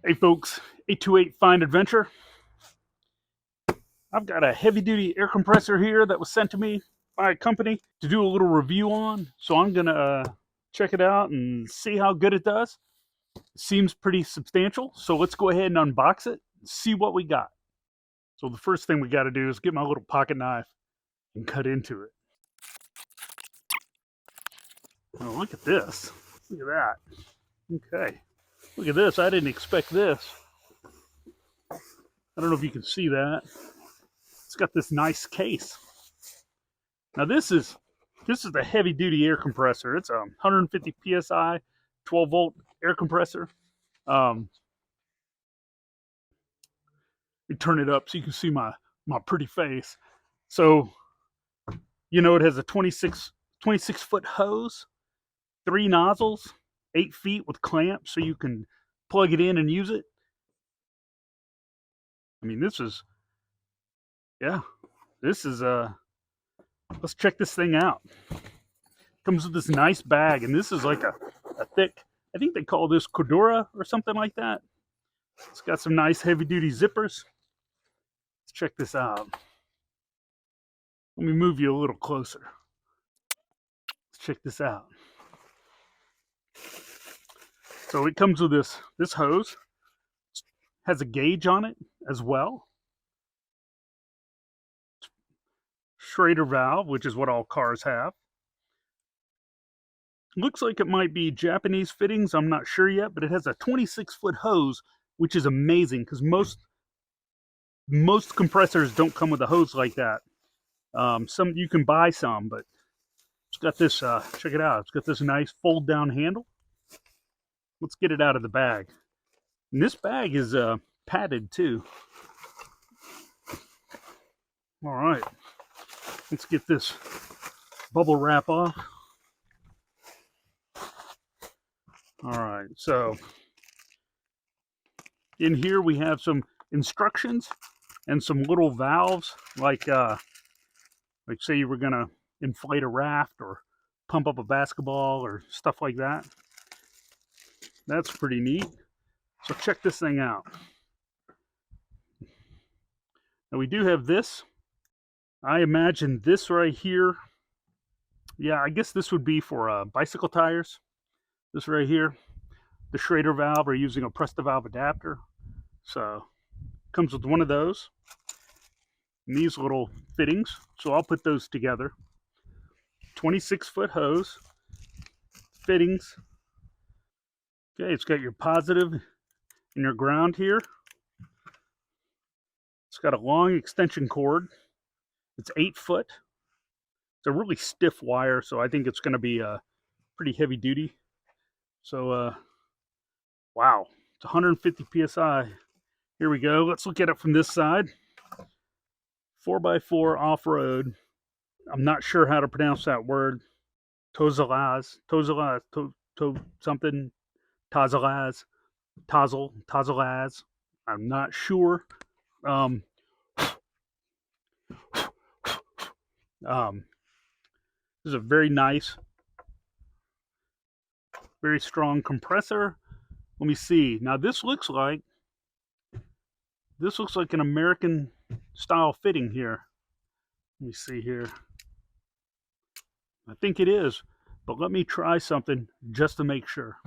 Hey folks, 828 Find Adventure. I've got a heavy duty air compressor here that was sent to me by a company to do a little review on. So I'm going to check it out and see how good it does. It seems pretty substantial. So let's go ahead and unbox it and see what we got. So the first thing we got to do is get my little pocket knife and cut into it. Oh, look at this. Look at that. Okay. Look at this. I didn't expect this. I don't know if you can see that. It's got this nice case. Now this is the heavy duty air compressor. It's a 150 psi, 12 volt air compressor. You turn it up so you can see my pretty face. So it has a 26 foot hose, 3 nozzles, 8 feet with clamps, so you can plug it in and use it. I mean, this is let's check this thing out. Comes with this nice bag, and this is like a thick, I think they call this Cordura or something like that. It's got some nice heavy duty zippers. Let's check this out. Let me move you a little closer. Let's check this out. So it comes with this hose. Has a gauge on it as well. Schrader valve, which is what all cars have. Looks like it might be Japanese fittings. I'm not sure yet, but it has a 26 foot hose, which is amazing because most compressors don't come with a hose like that. Some you can buy some, but it's got this. Check it out. It's got this nice fold down handle. Let's get it out of the bag. And this bag is padded too. All right. Let's get this bubble wrap off. All right, so in here we have some instructions and some little valves, like say you were gonna inflate a raft or pump up a basketball or stuff like that. That's pretty neat. So check this thing out. Now we do have this. I imagine this right here. Yeah, I guess this would be for bicycle tires. This right here, the Schrader valve, or using a press the valve adapter. So comes with one of those and these little fittings. So I'll put those together. 26 foot hose, fittings. Okay, it's got your positive and your ground here. It's got a long extension cord. It's 8 foot. It's a really stiff wire, so I think it's going to be pretty heavy duty. So, wow, it's 150 psi. Here we go. Let's look at it from this side. 4x4 off-road. I'm not sure how to pronounce that word. Tozalazz, something. Tozalazz, Tozalazz. I'm not sure. This is a very nice, very strong compressor. Let me see. Now this looks like an American style fitting here. Let me see here. I think it is, but let me try something just to make sure.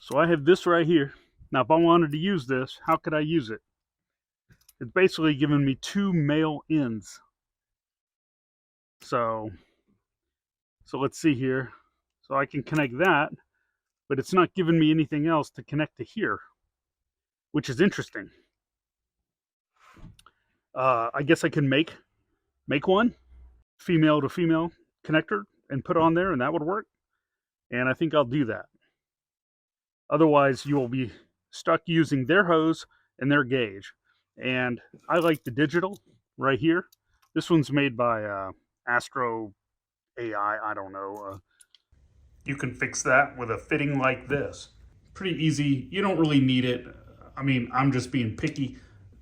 So I have this right here. Now if I wanted to use this, how could I use it? It's basically giving me 2 male ends. So let's see here. So I can connect that, but it's not giving me anything else to connect to here, which is interesting. I guess I can make one female to female connector and put on there, and that would work. And I think I'll do that. Otherwise, you will be stuck using their hose and their gauge. And I like the digital right here. This one's made by Astro AI, I don't know. You can fix that with a fitting like this. Pretty easy. You don't really need it. I mean, I'm just being picky.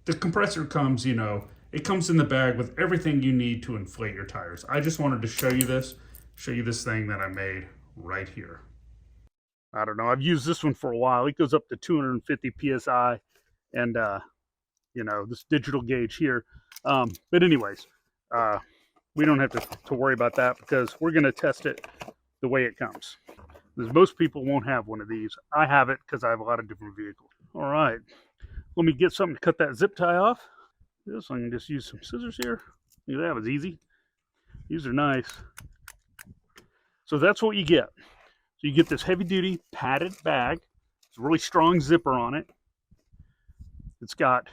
The compressor comes, it comes in the bag with everything you need to inflate your tires. I just wanted to show you this thing that I made right here. I don't know. I've used this one for a while. It goes up to 250 psi, and this digital gauge here. But anyways, uh, we don't have to worry about that because we're going to test it the way it comes. Because most people won't have one of these. I have it because I have a lot of different vehicles. All right, let me get something to cut that zip tie off. This I can just use some scissors here. That was easy. These are nice. So that's what you get. So you get this heavy duty padded bag. It's a really strong zipper on it. It's got,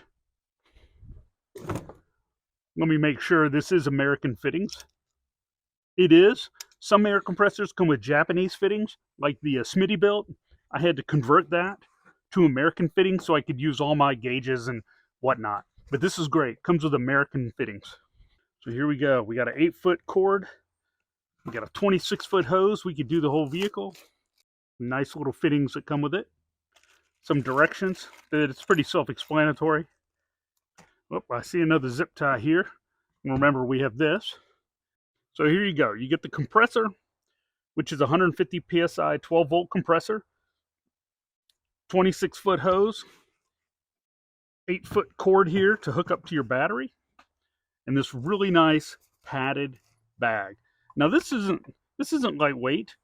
let me make sure this is American fittings. It is. Some air compressors come with Japanese fittings, like the Smitty built. I had to convert that to American fittings so I could use all my gauges and whatnot. But this is great. Comes with American fittings. So here we go. We got an 8-foot cord. We got a 26-foot hose. We could do the whole vehicle. Nice little fittings that come with it. Some directions. It's pretty self-explanatory. Oh, I see another zip tie here. And remember, we have this. So here you go. You get the compressor, which is 150 psi 12-volt compressor, 26-foot hose, 8-foot cord here to hook up to your battery, and this really nice padded bag. Now this isn't lightweight,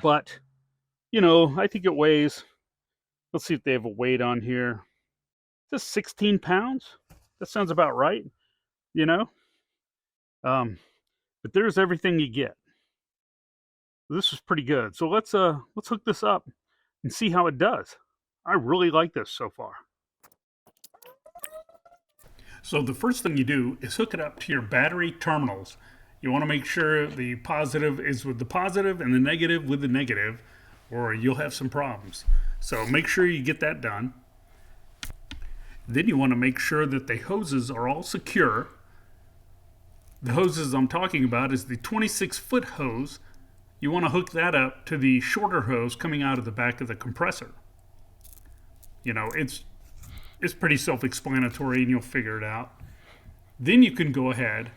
but I think it weighs. Let's see if they have a weight on here. Is this 16 pounds? That sounds about right. But there's everything you get. This is pretty good. So let's hook this up and see how it does. I really like this so far. So the first thing you do is hook it up to your battery terminals. You want to make sure the positive is with the positive and the negative with the negative, or you'll have some problems. So make sure you get that done. Then you want to make sure that the hoses are all secure. The hoses I'm talking about is the 26-foot hose. You want to hook that up to the shorter hose coming out of the back of the compressor. It's pretty self-explanatory and you'll figure it out. Then you can go ahead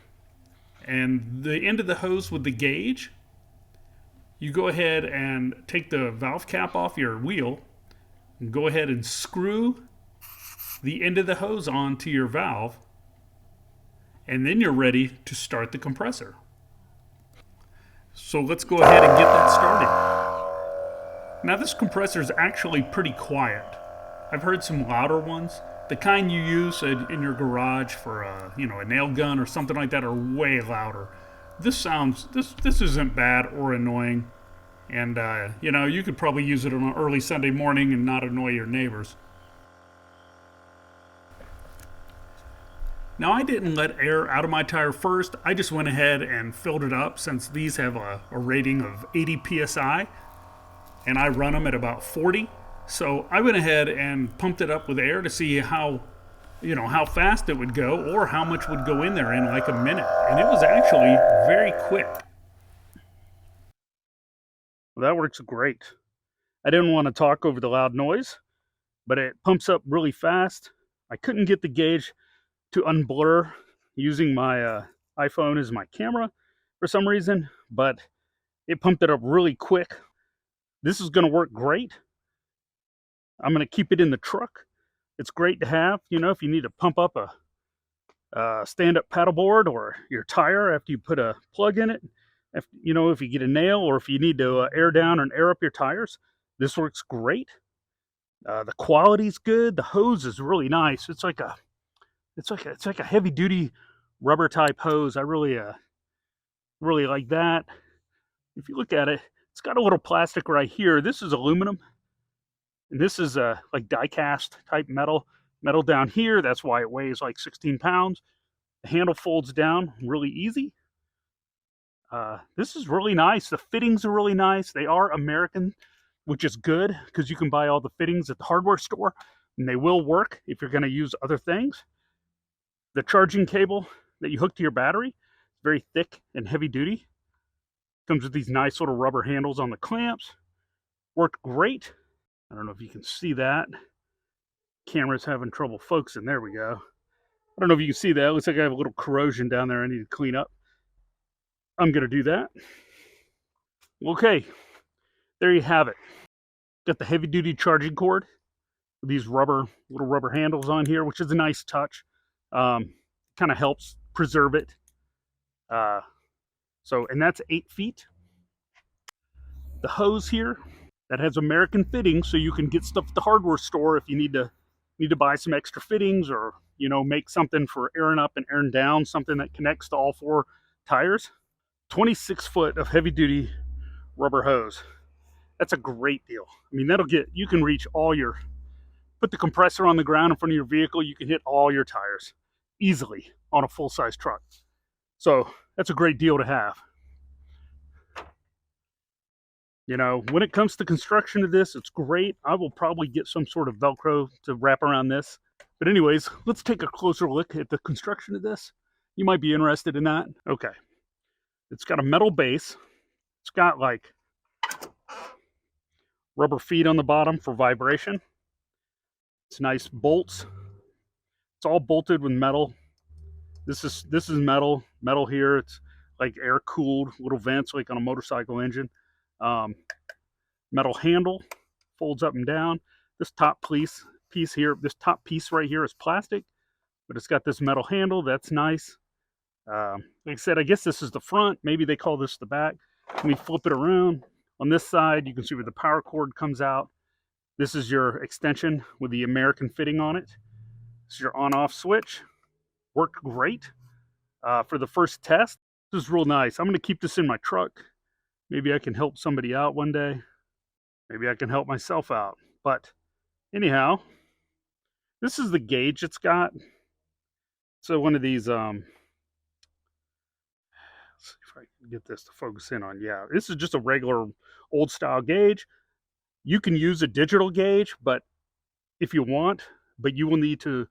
and the end of the hose with the gauge, you go ahead and take the valve cap off your wheel and go ahead and screw the end of the hose onto your valve, and then you're ready to start the compressor. So let's go ahead and get that started. Now this compressor is actually pretty quiet. I've heard some louder ones. The kind you use in your garage for a nail gun or something like that are way louder. This isn't bad or annoying, and you could probably use it on an early Sunday morning and not annoy your neighbors. Now I didn't let air out of my tire first. I just went ahead and filled it up since these have a rating of 80 psi, and I run them at about 40. So I went ahead and pumped it up with air to see how fast it would go or how much would go in there in like a minute. And it was actually very quick. Well, that works great. I didn't want to talk over the loud noise, but it pumps up really fast. I couldn't get the gauge to unblur using my iPhone as my camera for some reason, but it pumped it up really quick. This is going to work great. I'm going to keep it in the truck. It's great to have, if you need to pump up a stand-up paddleboard or your tire after you put a plug in it. If you get a nail or if you need to air down and air up your tires, this works great. The quality's good. The hose is really nice. It's like a heavy-duty rubber type hose. I really like that. If you look at it, it's got a little plastic right here. This is aluminum. And this is like die-cast type metal down here. That's why it weighs like 16 pounds. The handle folds down really easy. This is really nice. The fittings are really nice. They are American, which is good because you can buy all the fittings at the hardware store, and they will work if you're going to use other things. The charging cable that you hook to your battery is very thick and heavy duty. Comes with these nice little rubber handles on the clamps. Worked great. I don't know if you can see that. Camera's having trouble focusing. There we go. I don't know if you can see that. It looks like I have a little corrosion down there I need to clean up. I'm going to do that. Okay. There you have it. Got the heavy duty charging cord with these little rubber handles on here, which is a nice touch. Kind of helps preserve it. And that's 8 feet. The hose here, that has American fittings, so you can get stuff at the hardware store if you need to buy some extra fittings, or make something for airing up and airing down, something that connects to all 4 tires. 26 foot of heavy duty rubber hose. That's a great deal. I mean, you can reach put the compressor on the ground in front of your vehicle, you can hit all your tires easily on a full-size truck. So that's a great deal to have. When it comes to construction of this, it's great. I will probably get some sort of Velcro to wrap around this. But anyways, let's take a closer look at the construction of this. You might be interested in that. Okay. It's got a metal base. It's got like rubber feet on the bottom for vibration. It's nice bolts. It's all bolted with metal. This is metal here. It's like air cooled little vents, like on a motorcycle engine. Metal handle folds up and down. This top piece here, this top piece right here is plastic, but it's got this metal handle. That's nice. Like I said, I guess this is the front. Maybe they call this the back. Let me flip it around. On this side, you can see where the power cord comes out. This is your extension with the American fitting on it. This is your on-off switch. Worked great for the first test. This is real nice. I'm going to keep this in my truck. Maybe I can help somebody out one day. Maybe I can help myself out. But anyhow, this is the gauge it's got. So one of these, let's see if I can get this to focus in on. Yeah, this is just a regular old style gauge. You can use a digital gauge, but if you want, but you will need to,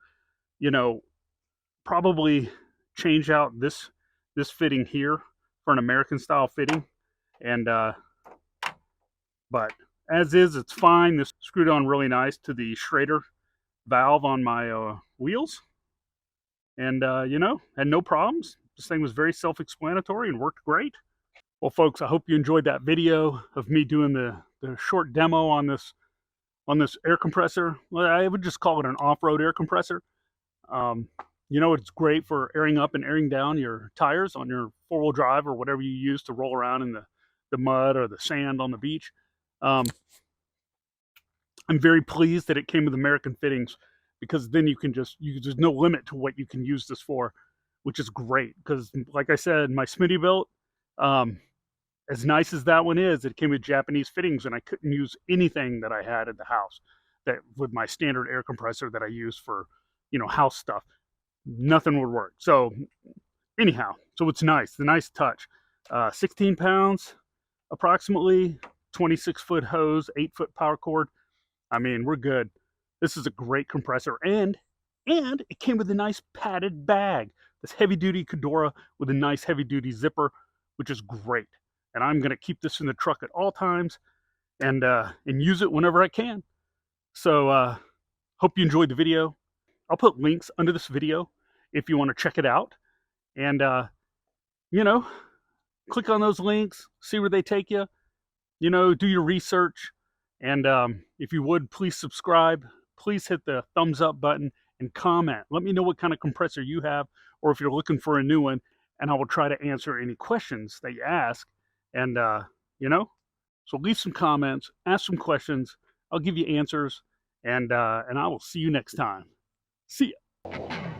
probably change out this fitting here for an American style fitting. And but as is, it's fine. This screwed on really nice to the Schrader valve on my wheels, and had no problems. This thing was very self-explanatory and worked great. Well, folks, I hope you enjoyed that video of me doing the short demo on this air compressor. Well, I would just call it an off-road air compressor. It's great for airing up and airing down your tires on your four-wheel drive or whatever you use to roll around in the mud or the sand on the beach. I'm very pleased that it came with American fittings, because then there's no limit to what you can use this for, which is great. Because like I said, my Smittybilt, as nice as that one is, it came with Japanese fittings, and I couldn't use anything that I had at the house that with my standard air compressor that I use for, house stuff. Nothing would work. So anyhow, so it's nice. The nice touch. 16 pounds, approximately, 26-foot hose, 8-foot power cord. I mean, we're good. This is a great compressor, and it came with a nice padded bag. This heavy-duty Kedora with a nice heavy-duty zipper, which is great. And I'm going to keep this in the truck at all times and use it whenever I can. So hope you enjoyed the video. I'll put links under this video if you want to check it out. And, click on those links, see where they take you. Do your research. And if you would, please subscribe. Please hit the thumbs up button and comment. Let me know what kind of compressor you have, or if you're looking for a new one, and I will try to answer any questions that you ask. And, so leave some comments, ask some questions. I'll give you answers, and I will see you next time. See ya.